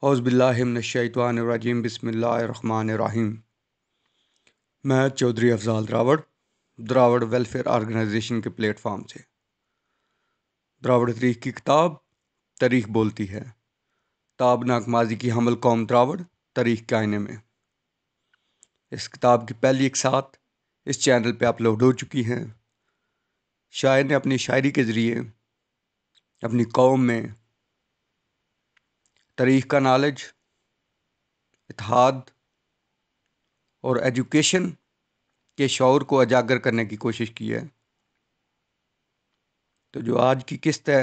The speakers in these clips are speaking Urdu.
اعوذ باللہ من الشیطان الرجیم بسم اللہ الرحمن الرحیم۔ میں چودھری افضال دراوڑ ویلفیئر آرگنائزیشن کے پلیٹ فارم سے دراوڑ تاریخ کی کتاب تاریخ بولتی ہے، تابناک ماضی کی حمل قوم دراوڑ تاریخ کے آئینے میں۔ اس کتاب کی پہلی اقساط اس چینل پہ اپلوڈ ہو چکی ہیں۔ شاعر نے اپنی شاعری کے ذریعے اپنی قوم میں تاریخ کا نالج، اتحاد اور ایجوکیشن کے شعور کو اجاگر کرنے کی کوشش کی ہے۔ تو جو آج کی قسط ہے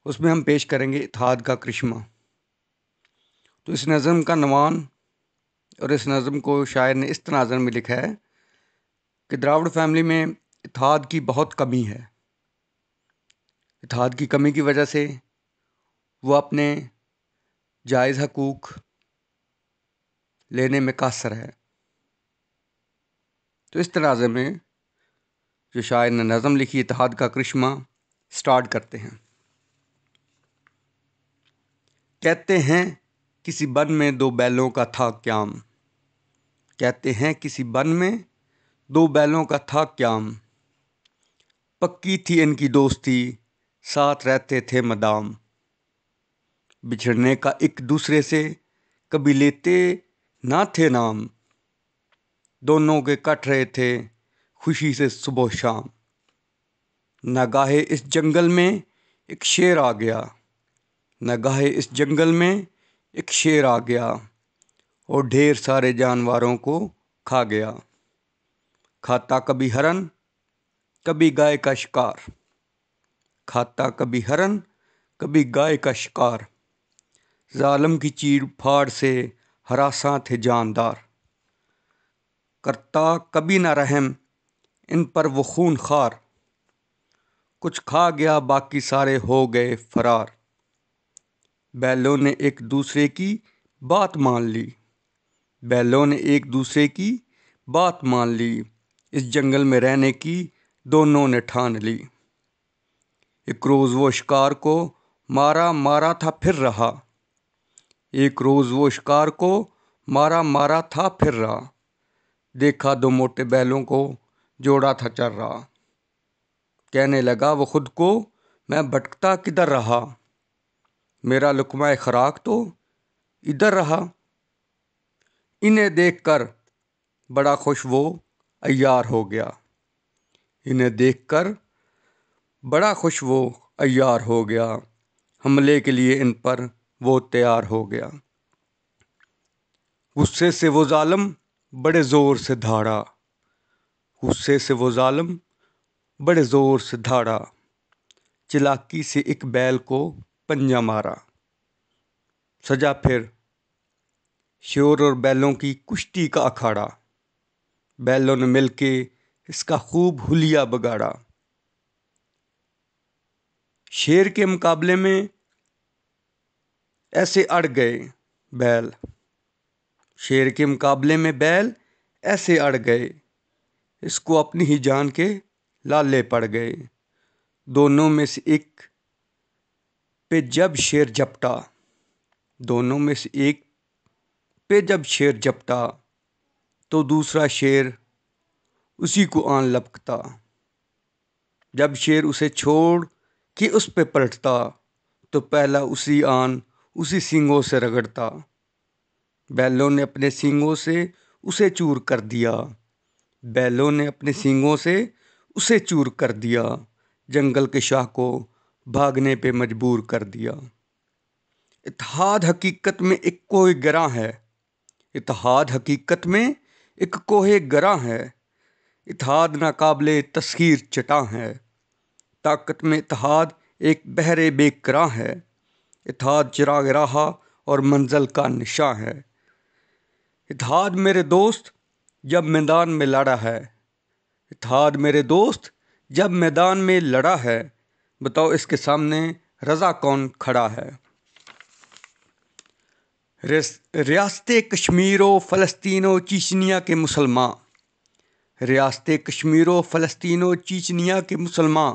اس میں ہم پیش کریں گے اتحاد کا کرشمہ۔ تو اس نظم کا عنوان اور اس نظم کو شاعر نے اس تناظر میں لکھا ہے کہ دراوڑ فیملی میں اتحاد کی بہت کمی ہے۔ اتحاد کی کمی کی وجہ سے وہ اپنے جائز حقوق لینے میں قاصر ہے۔ تو اس تناظر میں جو شاعر نے نظم لکھی اتحاد کا کرشمہ، سٹارٹ کرتے ہیں۔ کہتے ہیں کسی بن میں دو بیلوں کا تھا قیام، کہتے ہیں کسی بن میں دو بیلوں کا تھا قیام، پکی تھی ان کی دوستی ساتھ رہتے تھے مدام، بچھڑنے کا ایک دوسرے سے کبھی لیتے نہ تھے نام، دونوں کے کٹ رہے تھے خوشی سے صبح و شام، ناگاہے اس جنگل میں ایک شیر آ گیا، ناگاہے اس جنگل میں ایک شیر آ گیا اور ڈھیر سارے جانوروں کو کھا گیا، کھاتا کبھی ہرن کبھی گائے کا شکار، کھاتا کبھی ہرن کبھی گائے کا شکار، ظالم کی چیڑ پھاڑ سے ہراساں تھے جاندار، کرتا کبھی نہ رحم ان پر وہ خون خوار، کچھ کھا گیا باقی سارے ہو گئے فرار، بیلوں نے ایک دوسرے کی بات مان لی، بیلوں نے ایک دوسرے کی بات مان لی، اس جنگل میں رہنے کی دونوں نے ٹھان لی، ایک روز وہ شکار کو مارا مارا تھا پھر رہا، ایک روز وہ شکار کو مارا مارا تھا پھر رہا، دیکھا دو موٹے بیلوں کو جوڑا تھا چر رہا، کہنے لگا وہ خود کو میں بھٹکتا کدھر رہا، میرا لقمہ خوراک تو ادھر رہا، انہیں دیکھ کر بڑا خوش وہ عیار ہو گیا، انہیں دیکھ کر بڑا خوش وہ عیار ہو گیا، حملے کے لیے ان پر وہ تیار ہو گیا، غصے سے وہ ظالم بڑے زور سے دھاڑا، غصے سے وہ ظالم بڑے زور سے دھاڑا، چلاکی سے ایک بیل کو پنجہ مارا، سجا پھر شیر اور بیلوں کی کشتی کا اکھاڑا، بیلوں نے مل کے اس کا خوب حلیہ بگاڑا، شیر کے مقابلے میں ایسے اڑ گئے بیل، شیر کے مقابلے میں بیل ایسے اڑ گئے، اس کو اپنی ہی جان کے لالے پڑ گئے، دونوں میں سے ایک پہ جب شیر جھپٹا، دونوں میں سے ایک پہ جب شیر جھپٹا تو دوسرا شیر اسی کو آن لپکتا، جب شیر اسے چھوڑ کے اس پہ پلٹتا تو پہلا اسی سینگوں سے رگڑتا، بیلوں نے اپنے سینگوں سے اسے چور کر دیا، بیلوں نے اپنے سینگوں سے اسے چور کر دیا، جنگل کے شاہ کو بھاگنے پہ مجبور کر دیا، اتحاد حقیقت میں ایک کوہ گراں ہے، اتحاد حقیقت میں ایک کوہ گراں ہے، اتحاد ناقابل تسخیر چٹاں ہے، طاقت میں اتحاد ایک بحر بے کراں ہے، اتحاد چراغ راہ اور منزل کا نشاں ہے، اتحاد میرے دوست جب میدان میں لڑا ہے، اتحاد میرے دوست جب میدان میں لڑا ہے، بتاؤ اس کے سامنے رضا کون کھڑا ہے، ریاست کشمیر و فلسطین و چیچنیا کے مسلمان، ریاست کشمیر و فلسطین و چیچنیا کے مسلمان،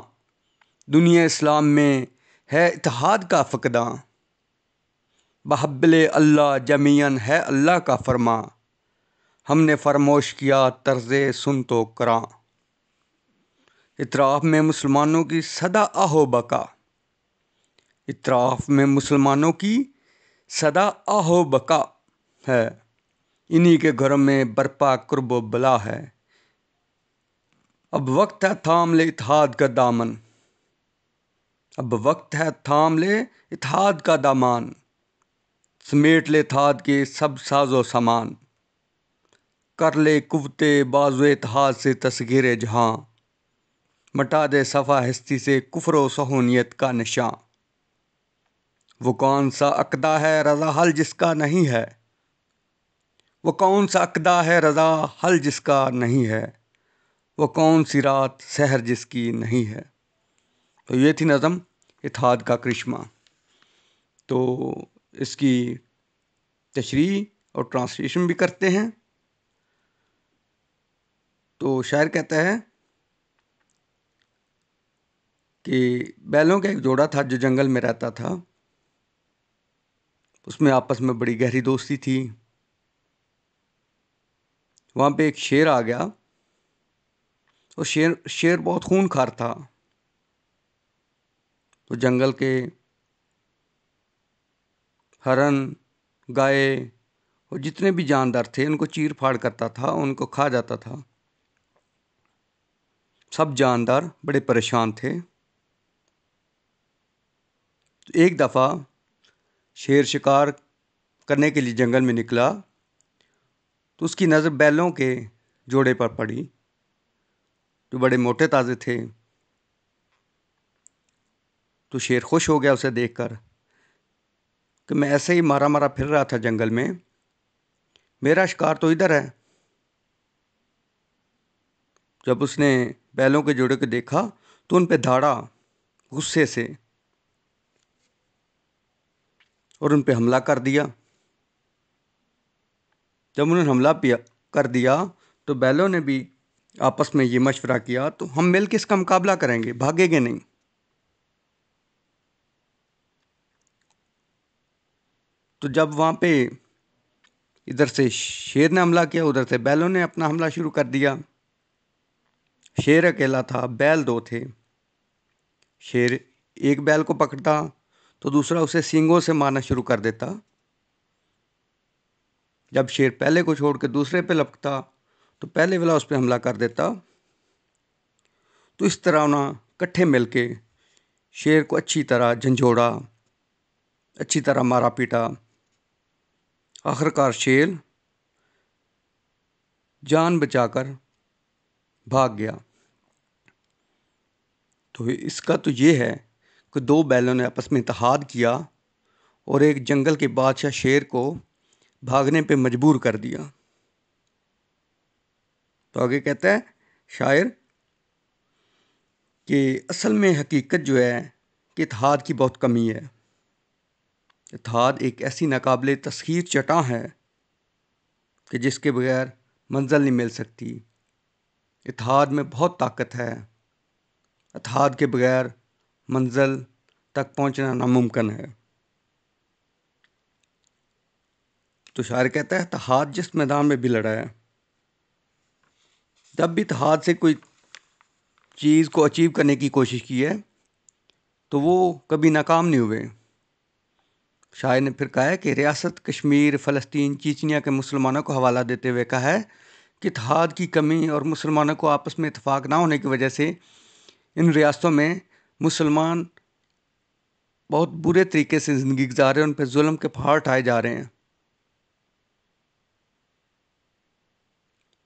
دنیا اسلام میں ہے اتحاد کا فقدان، بحبل اللہ جمیعن ہے اللہ کا فرما، ہم نے فرموش کیا طرز سن تو کراں۔ اطراف میں مسلمانوں کی صدا آہو بکا، اطراف میں مسلمانوں کی صدا آہو بکا ہے، انہی کے گھروں میں برپا قرب و بلا ہے۔ اب وقت ہے تھام لے اتحاد کا دامن، اب وقت ہے تھام لے اتحاد کا دامان، سمیٹ لے اتحاد کے سب ساز و سامان، کر لے قوت بازو اتحاد سے تصغیر جہاں، مٹا دے صفا ہستی سے کفر و صہونیت کا نشاں۔ وہ کون سا عقدہ ہے رضا حل جس کا نہیں ہے، وہ کون سا عقدہ ہے رضا حل جس کا نہیں ہے، وہ کون سی رات سحر جس کی نہیں ہے۔ تو یہ تھی نظم اتحاد کا کرشمہ۔ تو اس کی تشریح اور ٹرانسلیشن بھی کرتے ہیں۔ تو شاعر کہتا ہے کہ بیلوں کا ایک جوڑا تھا جو جنگل میں رہتا تھا، اس میں آپس میں بڑی گہری دوستی تھی۔ وہاں پہ ایک شیر آ گیا، اور شیر بہت خونخوار تھا۔ تو جنگل کے ہرن، گائے اور جتنے بھی جاندار تھے ان کو چیر پھاڑ کرتا تھا، ان کو کھا جاتا تھا۔ سب جاندار بڑے پریشان تھے۔ ایک دفعہ شیر شکار کرنے کے لیے جنگل میں نکلا، تو اس کی نظر بیلوں کے جوڑے پر پڑی جو بڑے موٹے تازے تھے۔ تو شیر خوش ہو گیا اسے دیکھ کر کہ میں ایسے ہی مارا مارا پھر رہا تھا جنگل میں، میرا شکار تو ادھر ہے۔ جب اس نے بیلوں کے جوڑے کو دیکھا تو ان پہ دھاڑا غصے سے اور ان پہ حملہ کر دیا۔ جب انہوں نے حملہ کر دیا تو بیلوں نے بھی آپس میں یہ مشورہ کیا، تو ہم مل کے اس کا مقابلہ کریں گے، بھاگیں گے نہیں۔ تو جب وہاں پہ ادھر سے شیر نے حملہ کیا، ادھر سے بیلوں نے اپنا حملہ شروع کر دیا۔ شیر اکیلا تھا، بیل دو تھے۔ شیر ایک بیل کو پکڑتا تو دوسرا اسے سینگوں سے مارنا شروع کر دیتا۔ جب شیر پہلے کو چھوڑ کے دوسرے پہ لپکتا تو پہلے والا اس پہ حملہ کر دیتا۔ تو اس طرح انہوں کٹھے مل کے شیر کو اچھی طرح جھنجھوڑا، اچھی طرح مارا پیٹا۔ آخرکار شیر جان بچا کر بھاگ گیا۔ تو اس کا تو یہ ہے کہ دو بیلوں نے آپس میں اتحاد کیا اور ایک جنگل کے بادشاہ شیر کو بھاگنے پہ مجبور کر دیا۔ تو آگے کہتا ہے شاعر کہ اصل میں حقیقت جو ہے کہ اتحاد کی بہت کمی ہے۔ اتحاد ایک ایسی ناقابل تسخیر چٹاں ہے کہ جس کے بغیر منزل نہیں مل سکتی۔ اتحاد میں بہت طاقت ہے، اتحاد کے بغیر منزل تک پہنچنا ناممکن ہے۔ تو شاعر کہتا ہے اتحاد جس میدان میں بھی لڑا ہے، جب بھی اتحاد سے کوئی چیز کو اچیو کرنے کی کوشش کی ہے تو وہ کبھی ناکام نہیں ہوئے۔ شاعر نے پھر کہا ہے کہ ریاست کشمیر، فلسطین، چیچنیا کے مسلمانوں کو حوالہ دیتے ہوئے کہا ہے کہ اتحاد کی کمی اور مسلمانوں کو آپس میں اتفاق نہ ہونے کی وجہ سے ان ریاستوں میں مسلمان بہت برے طریقے سے زندگی گزار رہے ہیں، ان پہ ظلم کے پہاڑ اٹھائے جا رہے ہیں۔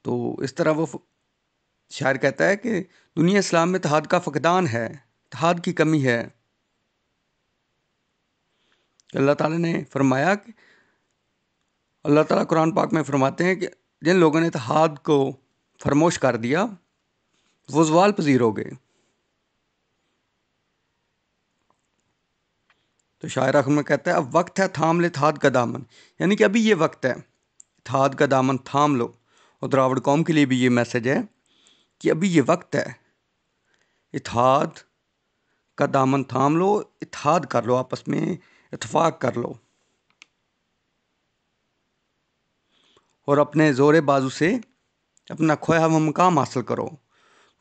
تو اس طرح وہ شاعر کہتا ہے کہ دنیا اسلام میں اتحاد کا فقدان ہے، اتحاد کی کمی ہے۔ اللہ تعالیٰ نے فرمایا کہ اللہ تعالیٰ قرآن پاک میں فرماتے ہیں کہ جن لوگوں نے اتحاد کو فراموش کر دیا وہ زوال پذیر ہو گئے۔ تو شاعر آخر میں کہتا ہے اب وقت ہے تھام لے اتحاد کا دامن، یعنی کہ ابھی یہ وقت ہے، اتحاد کا دامن تھام لو۔ اور دراوڑ قوم کے لیے بھی یہ میسج ہے کہ ابھی یہ وقت ہے، اتحاد کا دامن تھام لو، اتحاد کر لو، آپس میں اتفاق کر لو۔ اور اپنے زور بازو سے اپنا کھویا ہوا مقام حاصل کرو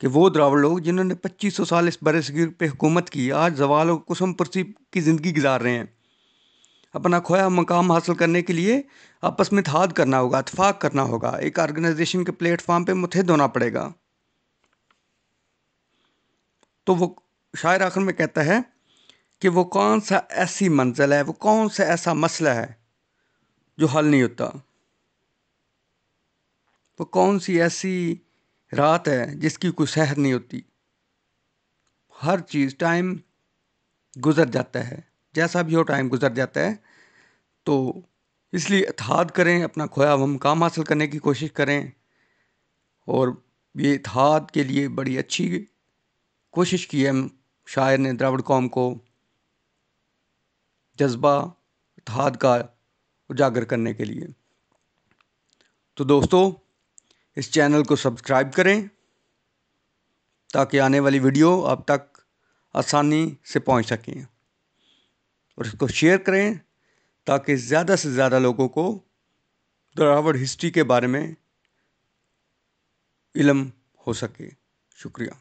کہ وہ دراوڑ لوگ جنہوں نے 2500 سال اس برصغیر پہ حکومت کی آج زوال و قسم پرسی کی زندگی گزار رہے ہیں. اپنا کھویا مقام حاصل کرنے کے لیے آپس میں اتحاد کرنا ہوگا، اتفاق کرنا ہوگا، ایک آرگنائزیشن کے پلیٹ فارم پہ متحد ہونا پڑے گا. تو وہ شاعر آخر میں کہتا ہے کہ وہ کون سا ایسی منزل ہے، وہ کون سا ایسا مسئلہ ہے جو حل نہیں ہوتا، وہ کون سی ایسی رات ہے جس کی کوئی سحر نہیں ہوتی. ہر چیز ٹائم گزر جاتا ہے، جیسا بھی ہو ٹائم گزر جاتا ہے. تو اس لیے اتحاد کریں، اپنا کھویا ہوا مقام حاصل کرنے کی کوشش کریں. اور یہ اتحاد کے لیے بڑی اچھی کوشش کی ہے شاعر نے دراوڑ قوم کو جذبہ اتحاد کا اجاگر کرنے کے لیے. تو دوستو اس چینل کو سبسکرائب کریں تاکہ آنے والی ویڈیو آپ تک آسانی سے پہنچ سکیں، اور اس کو شیئر کریں تاکہ زیادہ سے زیادہ لوگوں کو دراوڑ ہسٹری کے بارے میں علم ہو سکے. شکریہ.